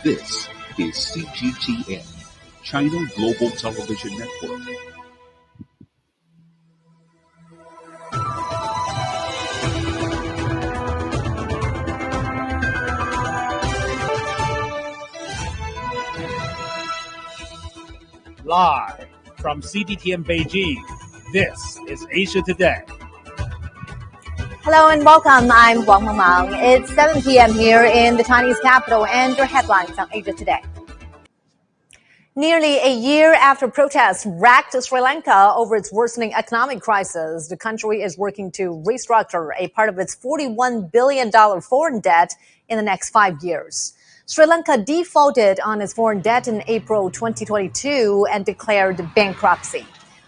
This is CGTN, China Global Television Network. Live from CGTN Beijing, this is Asia Today. Hello and welcome. I'm Wangmang. It's 7 p.m. here in the Chinese capital, and your headlines on Asia Today. Nearly a year after protests racked Sri Lanka over its worsening economic crisis, the country is working to restructure a part of its $41 billion foreign debt in the next 5 years. Sri Lanka defaulted on its foreign debt in April 2022 and declared bankruptcy.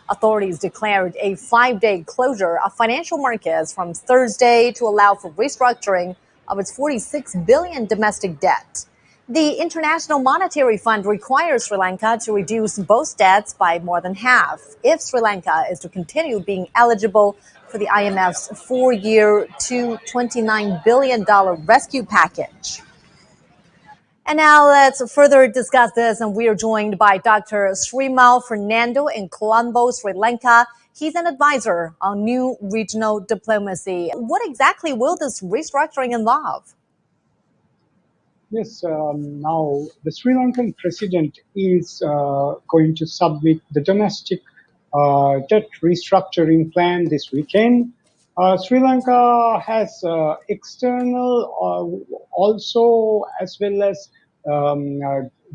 Authorities declared a 5-day closure of financial markets from Thursday to allow for restructuring of its $46 billion domestic debt. The International Monetary Fund requires Sri Lanka to reduce both debts by more than half if Sri Lanka is to continue being eligible for the IMF's 4-year $29 billion rescue package. And now let's further discuss this, and we are joined by Dr. Srimal Fernando in Colombo, Sri Lanka. He's an advisor on new regional diplomacy. What exactly will this restructuring involve? Yes, now the Sri Lankan president is going to submit the domestic debt restructuring plan this weekend. Sri Lanka has external also as well as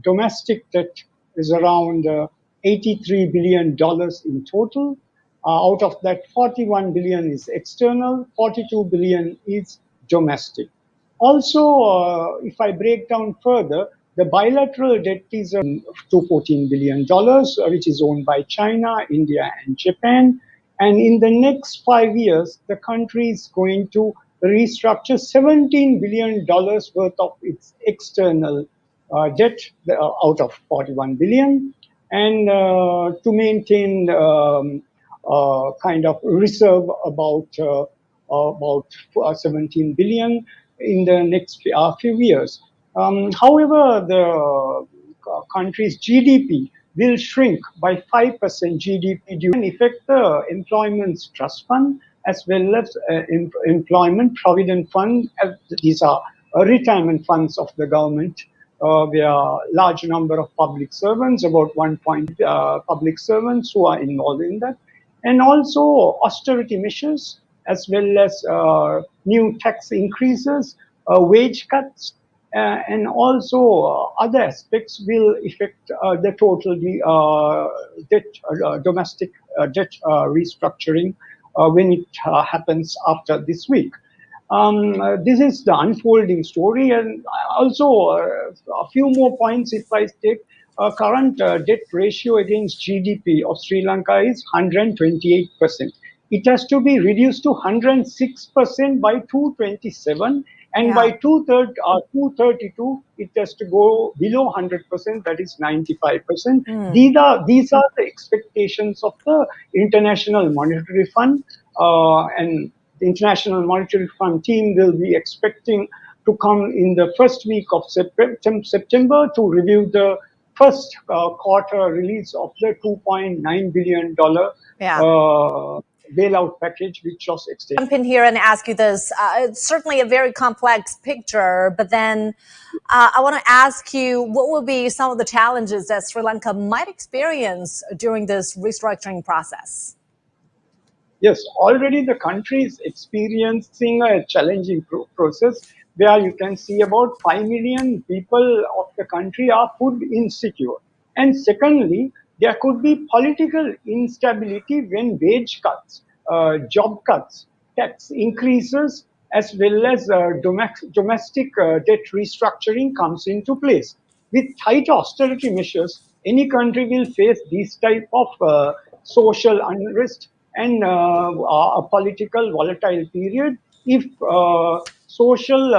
domestic debt is around $83 billion in total. Out of that, 41 billion is external, 42 billion is domestic. Also, if I break down further, the bilateral debt is to $14 billion, which is owned by China, India, and Japan. And in the next 5 years, the country is going to restructure $17 billion worth of its external debt out of 41 billion, and to maintain kind of reserve about 17 billion in the next few years. However, the country's GDP will shrink by 5% GDP due to affect the Employment Trust Fund as well as Employment Provident Fund. These are retirement funds of the government. There are a large number of public servants, about 1 point public servants who are involved in that. And also austerity measures as well as new tax increases, wage cuts, and also other aspects will affect the total domestic debt restructuring when it happens after this week. This is the unfolding story, and also a few more points if I take. Current debt ratio against GDP of Sri Lanka is 128%. It has to be reduced to 106% by 2027, and by 2032, it has to go below 100%, that is 95%. These are the expectations of the International Monetary Fund, and the International Monetary Fund team will be expecting to come in the first week of September to review the first quarter release of the $2.9 billion bailout package, which was extended. Jump in here and ask you this. It's certainly a very complex picture, but then I want to ask you, what will be some of the challenges that Sri Lanka might experience during this restructuring process? Yes, already the country is experiencing a challenging process where you can see about 5 million people of the country are food insecure. And secondly, there could be political instability when wage cuts, job cuts, tax increases, as well as domestic debt restructuring comes into place. With tight austerity measures, any country will face these type of social unrest and a political volatile period if social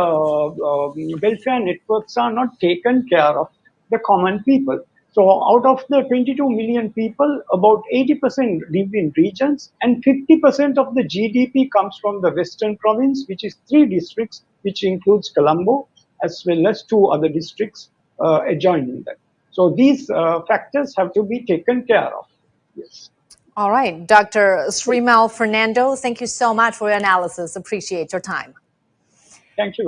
welfare networks are not taken care of the common people. So out of the 22 million people, about 80% live in regions, and 50% of the GDP comes from the Western province, which is 3 districts, which includes Colombo, as well as 2 other districts adjoining them. So these factors have to be taken care of. Yes. All right, Dr. Srimal Fernando, thank you so much for your analysis. Appreciate your time. Thank you.